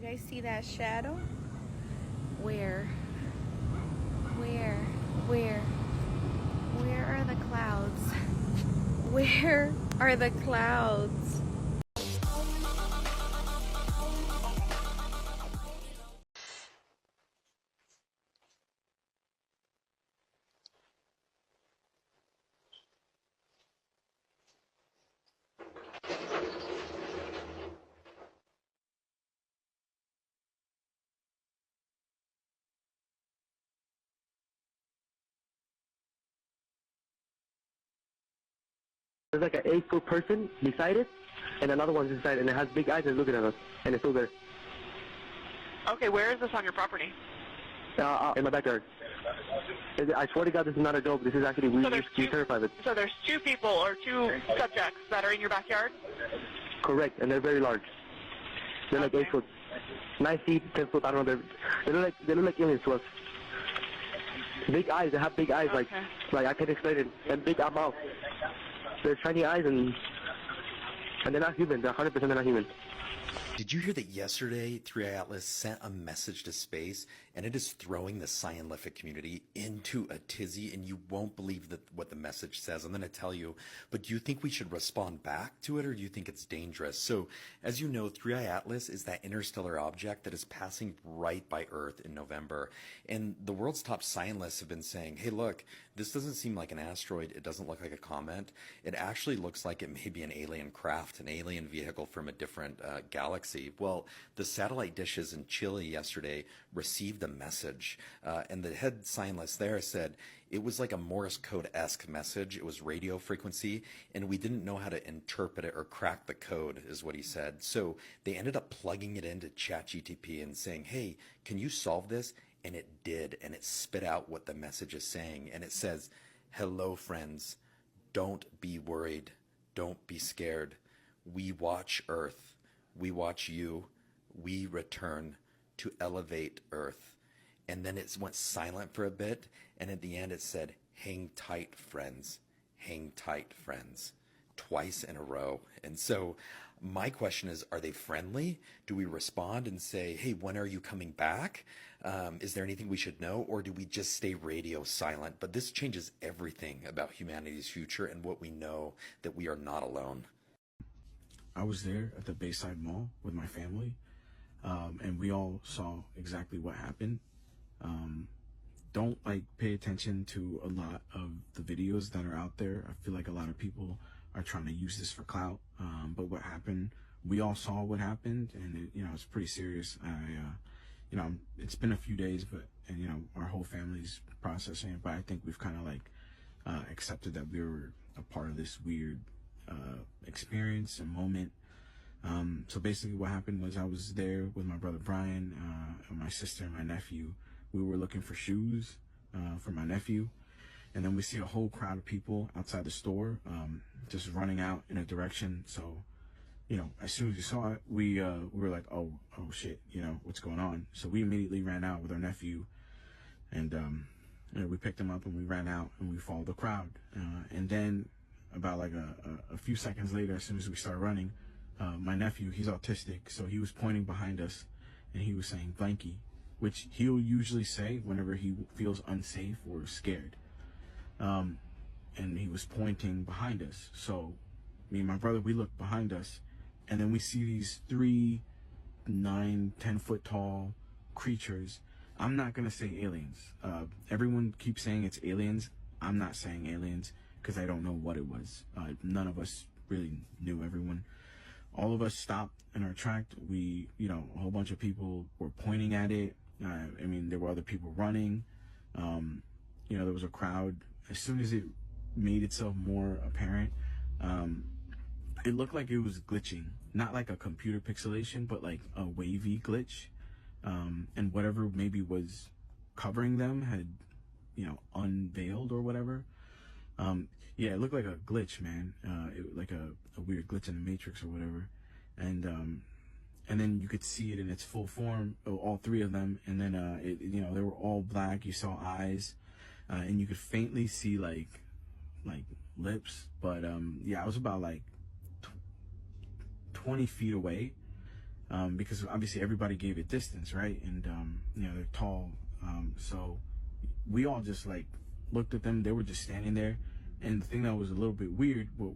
guys see that shadow? Where? Where? Where? Where are the clouds? Where are the clouds? There's like an 8-foot person beside it, and another one's inside, and it has big eyes and looking at us, and it's still there. Okay, where is this on your property? In my backyard. I swear to God, this is not a joke. This is actually, we terrified of it. So there's two people or two subjects that are in your backyard? Correct, and they're very large. They're like Okay. 8 foot, 9 feet, 10 foot. I don't know. They look like aliens to us. Big eyes. They have big eyes, Okay. like I can't explain it. And big mouth. They're shiny eyes, and they're not human. They're 100% they're not human. Did you hear that yesterday 3i Atlas sent a message to space, and it is throwing the scientific community into a tizzy, and you won't believe what the message says. I'm going to tell you, but do you think we should respond back to it, or do you think it's dangerous? So, as you know, 3i Atlas is that interstellar object that is passing right by Earth in November, and the world's top scientists have been saying, hey, look, this doesn't seem like an asteroid. It doesn't look like a comet. It actually looks like it may be an alien craft, an alien vehicle from a different galaxy. Well, the satellite dishes in Chile yesterday received a message, and the head scientist there said it was like a Morse code-esque message. It was radio frequency, and we didn't know how to interpret it or crack the code, is what he said. So they ended up plugging it into ChatGPT and saying, hey, can you solve this? And it did, and it spit out what the message is saying, and it says, hello, friends. Don't be worried. Don't be scared. We watch Earth. We watch you. We return to elevate Earth. And then it went silent for a bit, and at the end it said, hang tight, friends. Hang tight, friends. Twice in a row. And so my question is, are they friendly? Do we respond and say, hey, when are you coming back? Is there anything we should know? Or do we just stay radio silent? But this changes everything about humanity's future and what we know, that we are not alone. I was there at the Bayside Mall with my family, and we all saw exactly what happened. Don't pay attention to a lot of the videos that are out there. I feel like a lot of people are trying to use this for clout. But what happened, we all saw what happened, and it's pretty serious. It's been a few days, and our whole family's processing it, but I think we've kind of accepted that we were a part of this weird experience and moment. So basically what happened was I was there with my brother Brian, and my sister and my nephew. We were looking for shoes for my nephew, and then we see a whole crowd of people outside the store, just running out in a direction. So as soon as we saw it, we were like, oh shit, what's going on? So we immediately ran out with our nephew, and we picked him up and we ran out and we followed the crowd, and then about a few seconds later, as soon as we started running, my nephew, he's autistic, so he was pointing behind us and he was saying blanky, which he'll usually say whenever he feels unsafe or scared. And he was pointing behind us. So me and my brother, we look behind us, and then we see these 3, 9, 10 foot tall creatures. I'm not gonna say aliens. Everyone keeps saying it's aliens. I'm not saying aliens, because I don't know what it was. None of us really knew. All of us stopped in our track. We, a whole bunch of people were pointing at it. There were other people running. There was a crowd. As soon as it made itself more apparent, it looked like it was glitching. Not like a computer pixelation, but like a wavy glitch. And whatever maybe was covering them had, unveiled or whatever. Yeah, it looked like a glitch, man. Like a weird glitch in the Matrix or whatever. And then you could see it in its full form, all 3 of them. And then, they were all black. You saw eyes, and you could faintly see like lips. But, yeah, I was about 20 feet away. because obviously everybody gave it distance, right? And you know, they're tall, so we all just like looked at them. They were just standing there, and the thing that was a little bit weird, well,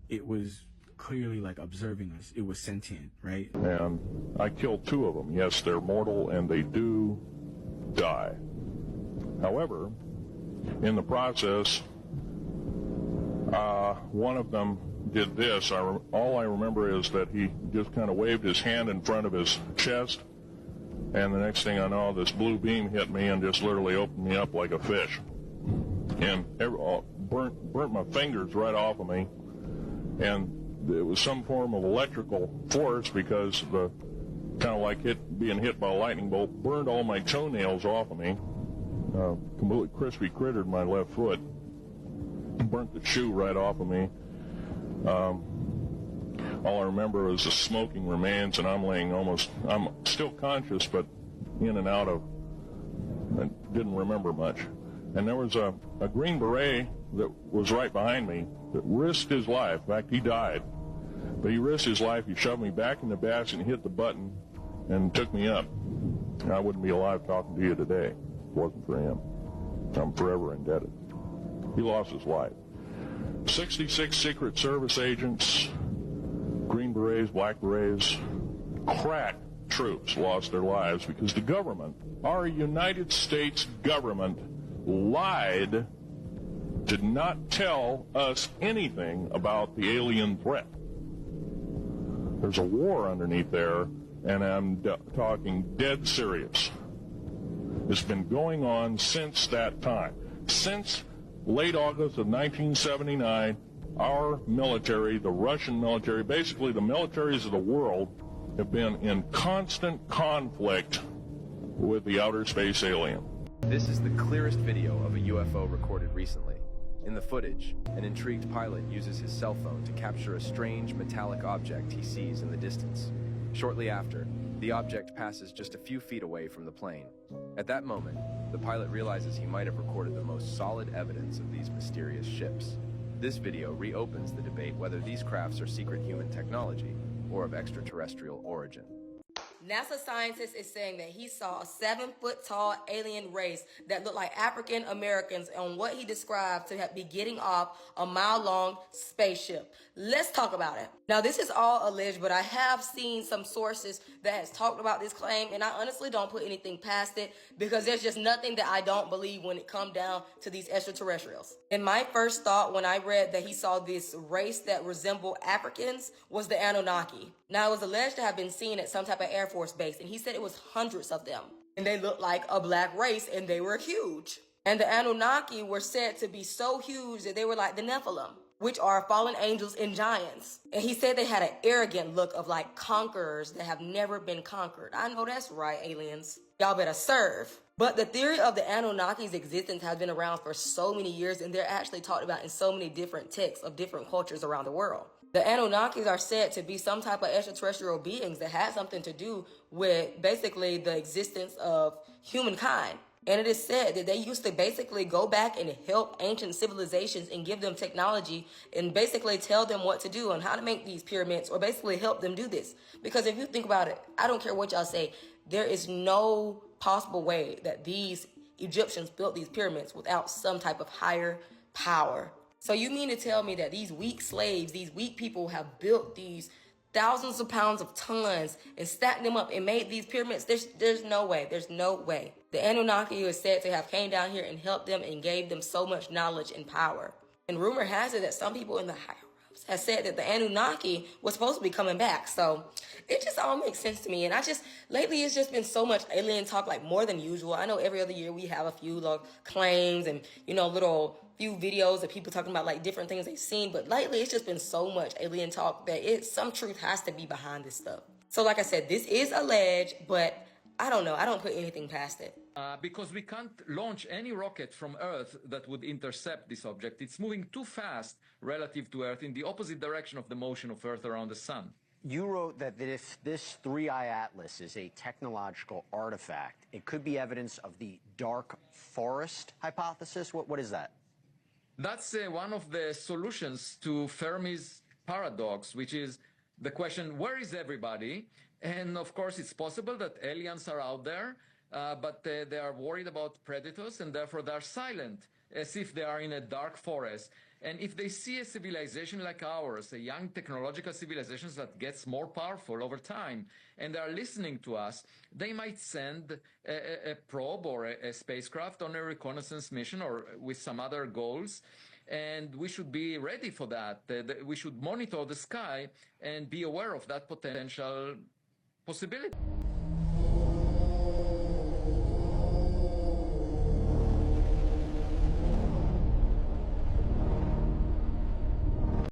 it was clearly like observing us. It was sentient, right? And I killed 2 of them. Yes, they're mortal and they do die. However, in the process, one of them did this. All I remember is that he just kind of waved his hand in front of his chest, and the next thing I know, this blue beam hit me and just literally opened me up like a fish, and burnt my fingers right off of me. And it was some form of electrical force, because the kind of like being hit by a lightning bolt burned all my toenails off of me. Completely crispy crittered my left foot, burnt the shoe right off of me. All I remember is the smoking remains, and I'm still conscious, but in and out of, I didn't remember much. And there was a Green Beret that was right behind me that risked his life. In fact, he died. But he risked his life. He shoved me back in the basket and hit the button and took me up. And I wouldn't be alive talking to you today if it wasn't for him. I'm forever indebted. He lost his life. 66 Secret Service agents, Green Berets, Black Berets, crack troops lost their lives because the government, our United States government, lied, did not tell us anything about the alien threat. There's a war underneath there, and I'm talking dead serious. It's been going on since that time. Since late August of 1979, our military, the Russian military, basically the militaries of the world, have been in constant conflict with the outer space alien. This is the clearest video of a UFO recorded recently. In the footage, an intrigued pilot uses his cell phone to capture a strange metallic object he sees in the distance. Shortly after, the object passes just a few feet away from the plane. At that moment, the pilot realizes he might have recorded the most solid evidence of these mysterious ships. This video reopens the debate whether these crafts are secret human technology or of extraterrestrial origin. NASA scientist is saying that he saw a 7-foot-tall alien race that looked like African Americans on what he described to be getting off a mile-long spaceship. Let's talk about it. Now, this is all alleged, but I have seen some sources that has talked about this claim, and I honestly don't put anything past it because there's just nothing that I don't believe when it comes down to these extraterrestrials. And my first thought when I read that he saw this race that resembled Africans was the Anunnaki. Now, it was alleged to have been seen at some type of Air Force base, and he said it was hundreds of them. And they looked like a black race, and they were huge. And the Anunnaki were said to be so huge that they were like the Nephilim, which are fallen angels and giants. And he said they had an arrogant look of like conquerors that have never been conquered. I know that's right, aliens. Y'all better serve. But the theory of the Anunnaki's existence has been around for so many years, and they're actually talked about in so many different texts of different cultures around the world. The Anunnakis are said to be some type of extraterrestrial beings that had something to do with basically the existence of humankind. And it is said that they used to basically go back and help ancient civilizations and give them technology and basically tell them what to do and how to make these pyramids, or basically help them do this. Because if you think about it, I don't care what y'all say, there is no possible way that these Egyptians built these pyramids without some type of higher power. So you mean to tell me that these weak slaves, these weak people have built these thousands of pounds of tons and stacked them up and made these pyramids? There's no way. There's no way. The Anunnaki is said to have came down here and helped them and gave them so much knowledge and power. And rumor has it that some people in the higher ups have said that the Anunnaki was supposed to be coming back. So it just all makes sense to me. And lately it's just been so much alien talk, like more than usual. I know every other year we have a few claims and, little few videos of people talking about like different things they've seen, but lately it's just been so much alien talk that some truth has to be behind this stuff. So like I said, this is alleged, but I don't know. I don't put anything past it. Because we can't launch any rocket from Earth that would intercept this object. It's moving too fast relative to Earth in the opposite direction of the motion of Earth around the sun. You wrote that if this three-eye atlas is a technological artifact, it could be evidence of the dark forest hypothesis. What is that? That's one of the solutions to Fermi's paradox, which is the question, where is everybody? And of course, it's possible that aliens are out there, but they are worried about predators and therefore they are silent, as if they are in a dark forest. And if they see a civilization like ours, a young technological civilization that gets more powerful over time, and they are listening to us, they might send a probe or a spacecraft on a reconnaissance mission or with some other goals. And we should be ready for that. We should monitor the sky and be aware of that potential possibility.